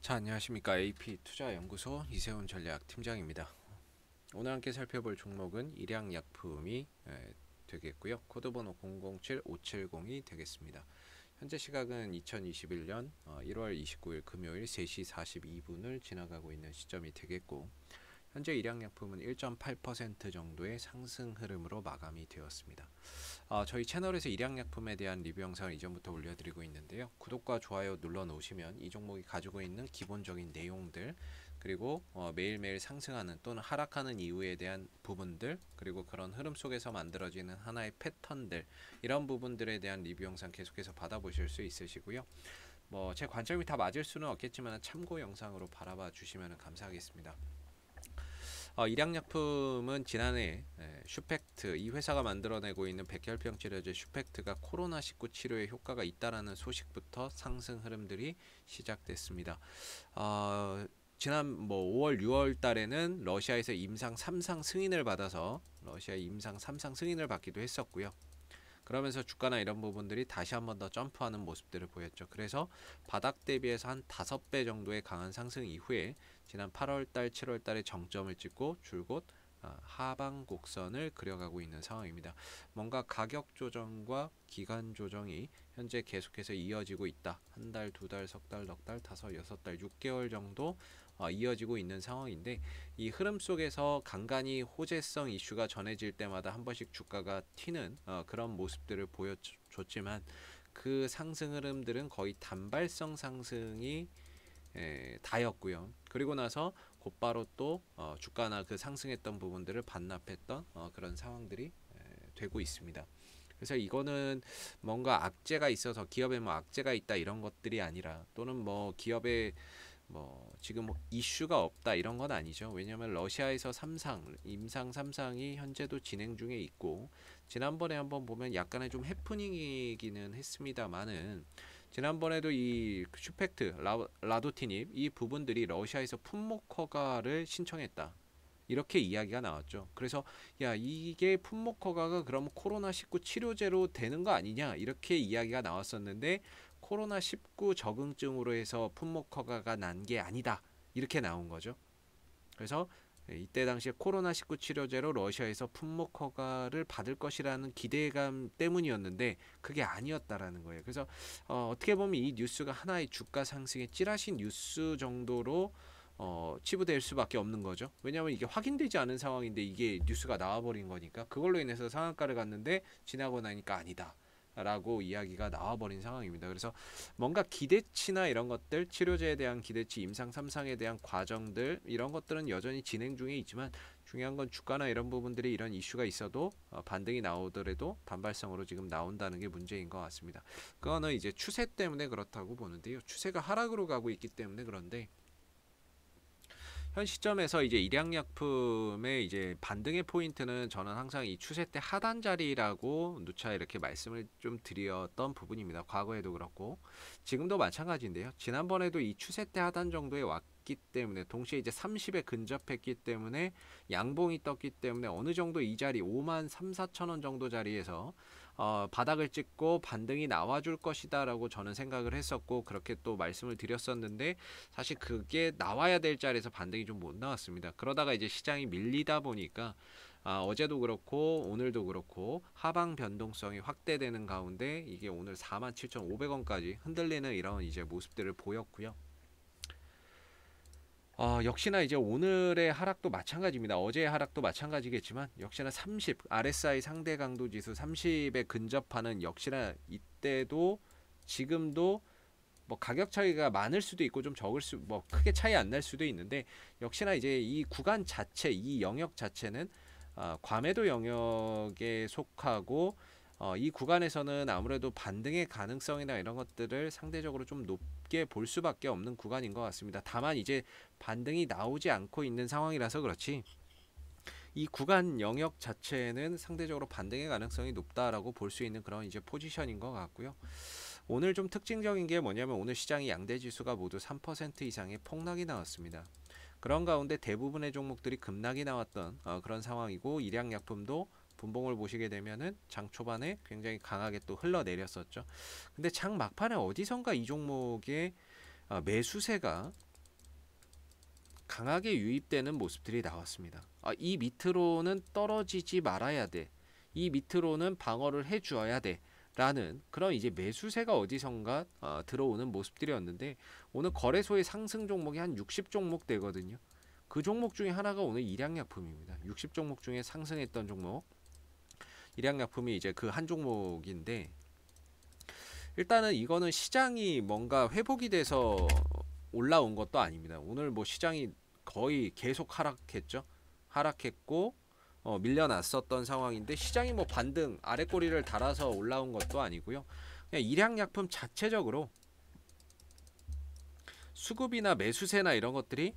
자, 안녕하십니까. AP투자연구소 이세훈 전략팀장입니다. 오늘 함께 살펴볼 종목은 일양약품이 되겠고요. 코드번호 007570이 되겠습니다. 현재 시각은 2021년 1월 29일 금요일 3시 42분을 지나가고 있는 시점이 되겠고, 현재 일양약품은 1.8% 정도의 상승 흐름으로 마감이 되었습니다. 저희 채널에서 일양약품에 대한 리뷰 영상을 이전부터 올려드리고 있는데요. 구독과 좋아요 눌러 놓으시면 이 종목이 가지고 있는 기본적인 내용들, 그리고 매일매일 상승하는 또는 하락하는 이유에 대한 부분들, 그리고 그런 흐름 속에서 만들어지는 하나의 패턴들, 이런 부분들에 대한 리뷰 영상 계속해서 받아보실 수 있으시고요. 제 관점이 다 맞을 수는 없겠지만 참고 영상으로 바라봐 주시면 감사하겠습니다. 일양약품은 지난해 슈펙트, 이 회사가 만들어내고 있는 백혈병 치료제 슈펙트가 코로나19 치료에 효과가 있다라는 소식부터 상승 흐름들이 시작됐습니다. 지난 5월, 6월 달에는 러시아에서 임상 3상 승인을 받아서 러시아 임상 3상 승인을 받기도 했었고요. 그러면서 주가나 이런 부분들이 다시 한번 더 점프하는 모습들을 보였죠. 그래서 바닥 대비해서 한 5배 정도의 강한 상승 이후에 지난 8월달, 7월달에 정점을 찍고 줄곧 하방 곡선을 그려가고 있는 상황입니다. 뭔가 가격 조정과 기간 조정이 현재 계속해서 이어지고 있다. 한 달, 두 달, 석 달, 넉 달, 다섯, 여섯 달, 6개월 정도 이어지고 있는 상황인데, 이 흐름 속에서 간간히 호재성 이슈가 전해질 때마다 한 번씩 주가가 튀는 그런 모습들을 보여줬지만, 그 상승 흐름들은 거의 단발성 상승이 다였고요. 그리고 나서 곧바로 또 주가나 그 상승했던 부분들을 반납했던 그런 상황들이 되고 있습니다. 그래서 이거는 뭔가 악재가 있어서 기업에 악재가 있다 이런 것들이 아니라, 또는 기업에 지금 이슈가 없다 이런 건 아니죠. 왜냐하면 러시아에서 임상 3상이 현재도 진행 중에 있고, 지난번에 한번 보면 약간의 좀 해프닝이기는 했습니다만은, 지난번에도 이 슈펙트, 라도티닙 이 부분들이 러시아에서 품목 허가를 신청했다, 이렇게 이야기가 나왔죠. 그래서 이게 품목 허가가 그럼 코로나19 치료제로 되는 거 아니냐, 이렇게 이야기가 나왔었는데, 코로나19 적응증으로 해서 품목 허가가 난 게 아니다, 이렇게 나온 거죠. 그래서 이때 당시에 코로나19 치료제로 러시아에서 품목 허가를 받을 것이라는 기대감 때문이었는데 그게 아니었다라는 거예요. 그래서 어떻게 보면 이 뉴스가 하나의 주가 상승의 찌라시 뉴스 정도로 치부될 수밖에 없는 거죠. 왜냐하면 이게 확인되지 않은 상황인데 이게 뉴스가 나와버린 거니까, 그걸로 인해서 상한가를 갔는데 지나고 나니까 아니다 라고 이야기가 나와버린 상황입니다. 그래서 뭔가 기대치나 이런 것들, 치료제에 대한 기대치, 임상 3상에 대한 과정들, 이런 것들은 여전히 진행 중에 있지만, 중요한 건 주가나 이런 부분들이 이런 이슈가 있어도 반등이 나오더라도 단발성으로 지금 나온다는 게 문제인 것 같습니다. 그거는 이제 추세 때문에 그렇다고 보는데요. 추세가 하락으로 가고 있기 때문에 그런데, 현 시점에서 이제 일양약품의 이제 반등의 포인트는 저는 항상 이 추세 때 하단 자리라고 누차 이렇게 말씀을 좀 드렸던 부분입니다. 과거에도 그렇고 지금도 마찬가지인데요. 지난번에도 이 추세 때 하단 정도에 왔기 때문에, 동시에 이제 30에 근접했기 때문에, 양봉이 떴기 때문에 어느 정도 이 자리 5만 3, 4천 원 정도 자리에서 바닥을 찍고 반등이 나와줄 것이다 라고 저는 생각을 했었고, 그렇게 또 말씀을 드렸었는데, 사실 그게 나와야 될 자리에서 반등이 좀 못 나왔습니다. 그러다가 이제 시장이 밀리다 보니까 어제도 그렇고 오늘도 그렇고 하방 변동성이 확대되는 가운데 이게 오늘 47,500원까지 흔들리는 이런 이제 모습들을 보였고요. 역시나 이제 오늘의 하락도 마찬가지입니다. 어제의 하락도 마찬가지겠지만, 역시나 30 RSI 상대 강도 지수 30에 근접하는, 역시나 이때도 지금도 가격 차이가 많을 수도 있고 좀 적을 크게 차이 안 날 수도 있는데, 역시나 이제 이 구간 자체, 이 영역 자체는 과매도 영역에 속하고, 이 구간에서는 아무래도 반등의 가능성이나 이런 것들을 상대적으로 좀 높게 볼 수밖에 없는 구간인 것 같습니다. 다만 이제 반등이 나오지 않고 있는 상황이라서 그렇지, 이 구간 영역 자체는 상대적으로 반등의 가능성이 높다라고 볼 수 있는 그런 이제 포지션인 것 같고요. 오늘 좀 특징적인 게 뭐냐면, 오늘 시장이 양대 지수가 모두 3% 이상의 폭락이 나왔습니다. 그런 가운데 대부분의 종목들이 급락이 나왔던 그런 상황이고, 일양약품도 분봉을 보시게 되면은 장 초반에 굉장히 강하게 또 흘러내렸었죠. 근데 장 막판에 어디선가 이 종목의 매수세가 강하게 유입되는 모습들이 나왔습니다. 이 밑으로는 떨어지지 말아야 돼. 이 밑으로는 방어를 해주어야 돼. 라는 그런 이제 매수세가 어디선가 들어오는 모습들이었는데 오늘 거래소의 상승 종목이 한 60 종목 되거든요. 그 종목 중에 하나가 오늘 일양약품입니다. 60 종목 중에 상승했던 종목 일양약품이 이제 그 한 종목인데 일단은 이거는 시장이 뭔가 회복이 돼서 올라온 것도 아닙니다. 오늘 뭐 시장이 거의 계속 하락했죠. 하락했고 밀려났었던 상황인데 시장이 뭐 반등 아래꼬리를 달아서 올라온 것도 아니고요. 그냥 일양약품 자체적으로 수급이나 매수세나 이런 것들이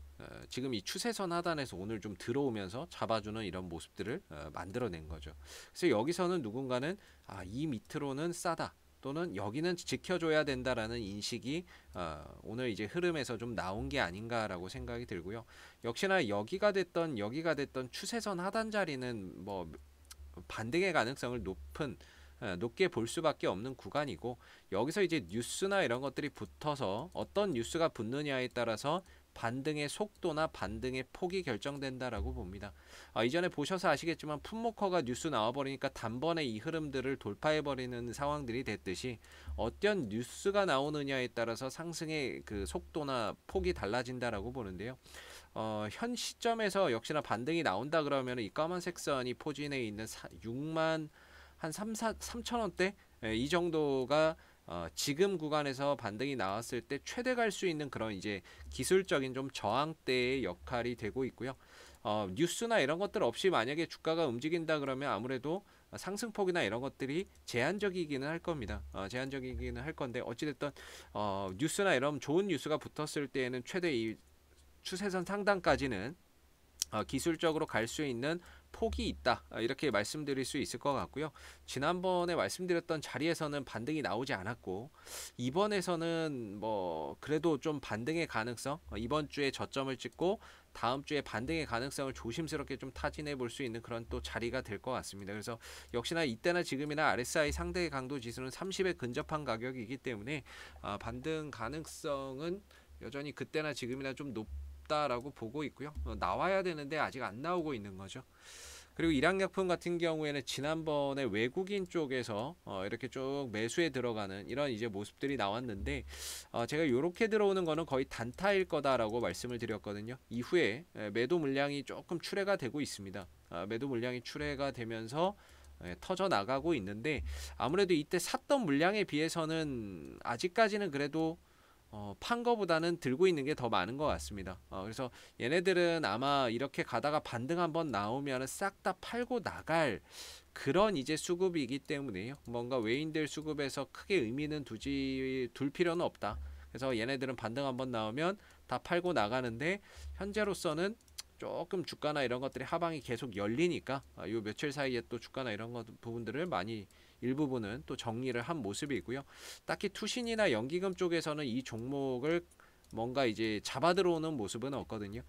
지금 이 추세선 하단에서 오늘 좀 들어오면서 잡아주는 이런 모습들을 만들어낸 거죠. 그래서 여기서는 누군가는 이 밑으로는 싸다. 또는 여기는 지켜줘야 된다라는 인식이 오늘 이제 흐름에서 좀 나온 게 아닌가라고 생각이 들고요. 역시나 여기가 됐던 추세선 하단 자리는 뭐 반등의 가능성을 높게 볼 수밖에 없는 구간이고 여기서 이제 뉴스나 이런 것들이 붙어서 어떤 뉴스가 붙느냐에 따라서 반등의 속도나 반등의 폭이 결정된다라고 봅니다. 이전에 보셔서 아시겠지만 풋모커가 뉴스 나와버리니까 단번에 이 흐름들을 돌파해버리는 상황들이 됐듯이 어떤 뉴스가 나오느냐에 따라서 상승의 그 속도나 폭이 달라진다라고 보는데요. 현 시점에서 역시나 반등이 나온다 그러면 이 까만색 선이 포진해 있는 6만 한 3,000원대 이 정도가 지금 구간에서 반등이 나왔을 때 최대 갈 수 있는 그런 이제 기술적인 좀 저항대의 역할이 되고 있고요. 뉴스나 이런 것들 없이 만약에 주가가 움직인다 그러면 아무래도 상승폭이나 이런 것들이 제한적이기는 할 겁니다. 제한적이기는 할 건데 어찌됐든 뉴스나 이런 좋은 뉴스가 붙었을 때에는 최대 이 추세선 상단까지는 기술적으로 갈 수 있는 폭이 있다 이렇게 말씀드릴 수 있을 것 같고요. 지난번에 말씀드렸던 자리에서는 반등이 나오지 않았고 이번에서는 뭐 그래도 좀 반등의 가능성 이번 주에 저점을 찍고 다음 주에 반등의 가능성을 조심스럽게 좀 타진해 볼 수 있는 그런 또 자리가 될 것 같습니다. 그래서 역시나 이때나 지금이나 RSI 상대 강도 지수는 30에 근접한 가격이기 때문에 반등 가능성은 여전히 그때나 지금이나 좀 높다라고 보고 있고요. 나와야 되는데 아직 안 나오고 있는 거죠. 그리고 일양약품 같은 경우에는 지난번에 외국인 쪽에서 이렇게 쭉 매수에 들어가는 이런 이제 모습들이 나왔는데 제가 이렇게 들어오는 거는 거의 단타일 거다라고 말씀을 드렸거든요. 이후에 매도 물량이 조금 출회가 되고 있습니다. 매도 물량이 출회가 되면서 터져 나가고 있는데 아무래도 이때 샀던 물량에 비해서는 아직까지는 그래도 판 거보다는 들고 있는 게 더 많은 것 같습니다. 그래서 얘네들은 아마 이렇게 가다가 반등 한번 나오면 싹 다 팔고 나갈 그런 이제 수급이기 때문에요. 뭔가 외인들 수급에서 크게 의미는 둘 필요는 없다. 그래서 얘네들은 반등 한번 나오면 다 팔고 나가는데 현재로서는 조금 주가나 이런 것들이 하방이 계속 열리니까 요 며칠 사이에 또 주가나 이런 부분들을 많이 일부분은 또 정리를 한 모습이고요. 딱히 투신이나 연기금 쪽에서는 이 종목을 뭔가 이제 잡아 들어오는 모습은 없거든요.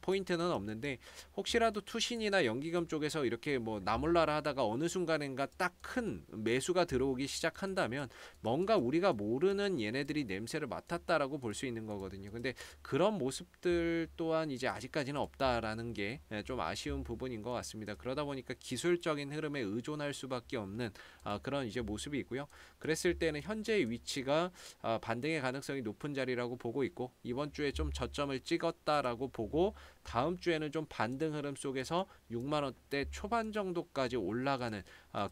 포인트는 없는데 혹시라도 투신이나 연기금 쪽에서 이렇게 뭐 나몰라라 하다가 어느 순간인가 딱 큰 매수가 들어오기 시작한다면 뭔가 우리가 모르는 얘네들이 냄새를 맡았다라고 볼 수 있는 거거든요. 근데 그런 모습들 또한 이제 아직까지는 없다라는 게 좀 아쉬운 부분인 것 같습니다. 그러다 보니까 기술적인 흐름에 의존할 수밖에 없는 그런 이제 모습이 있고요. 그랬을 때는 현재의 위치가 반등의 가능성이 높은 자리라고 보고 있고 이번 주에 좀 저점을 찍었다라고 보고 다음 주에는 좀 반등 흐름 속에서 6만원대 초반 정도까지 올라가는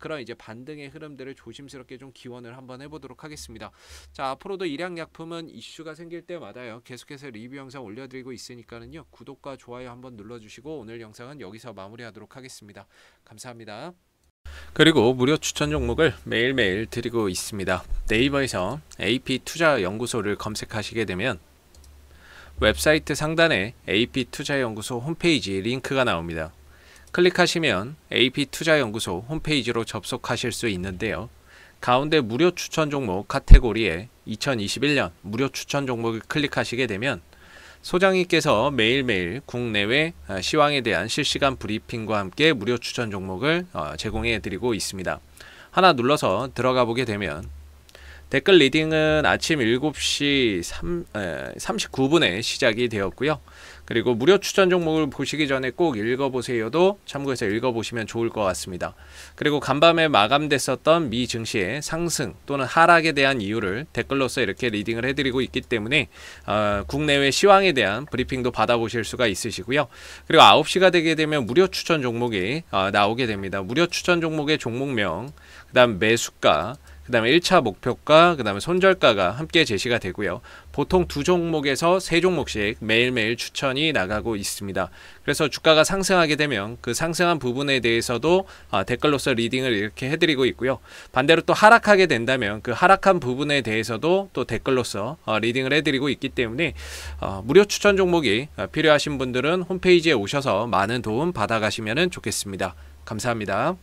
그런 이제 반등의 흐름들을 조심스럽게 좀 기원을 한번 해보도록 하겠습니다. 자, 앞으로도 일양약품은 이슈가 생길 때마다요 계속해서 리뷰 영상 올려드리고 있으니까는요 구독과 좋아요 한번 눌러주시고 오늘 영상은 여기서 마무리하도록 하겠습니다. 감사합니다. 그리고 무료 추천 종목을 매일매일 드리고 있습니다. 네이버에서 AP투자연구소를 검색하시게 되면 웹사이트 상단에 AP투자연구소 홈페이지 링크가 나옵니다. 클릭하시면 AP투자연구소 홈페이지로 접속하실 수 있는데요. 가운데 무료 추천 종목 카테고리에 2021년 무료 추천 종목을 클릭하시게 되면 소장님께서 매일매일 국내외 시황에 대한 실시간 브리핑과 함께 무료 추천 종목을 제공해 드리고 있습니다. 하나 눌러서 들어가 보게 되면 댓글 리딩은 아침 7시 39분에 시작이 되었고요. 그리고 무료 추천 종목을 보시기 전에 꼭 읽어보세요도 참고해서 읽어보시면 좋을 것 같습니다. 그리고 간밤에 마감됐었던 미 증시의 상승 또는 하락에 대한 이유를 댓글로서 이렇게 리딩을 해드리고 있기 때문에 국내외 시황에 대한 브리핑도 받아보실 수가 있으시고요. 그리고 9시가 되게 되면 무료 추천 종목이 나오게 됩니다. 무료 추천 종목의 종목명, 그 다음 매수가, 그 다음에 1차 목표가, 그 다음에 손절가가 함께 제시가 되고요. 보통 2종목에서 3종목씩 매일매일 추천이 나가고 있습니다. 그래서 주가가 상승하게 되면 그 상승한 부분에 대해서도 댓글로서 리딩을 이렇게 해드리고 있고요. 반대로 또 하락하게 된다면 그 하락한 부분에 대해서도 또 댓글로서 리딩을 해드리고 있기 때문에 무료 추천 종목이 필요하신 분들은 홈페이지에 오셔서 많은 도움 받아가시면 좋겠습니다. 감사합니다.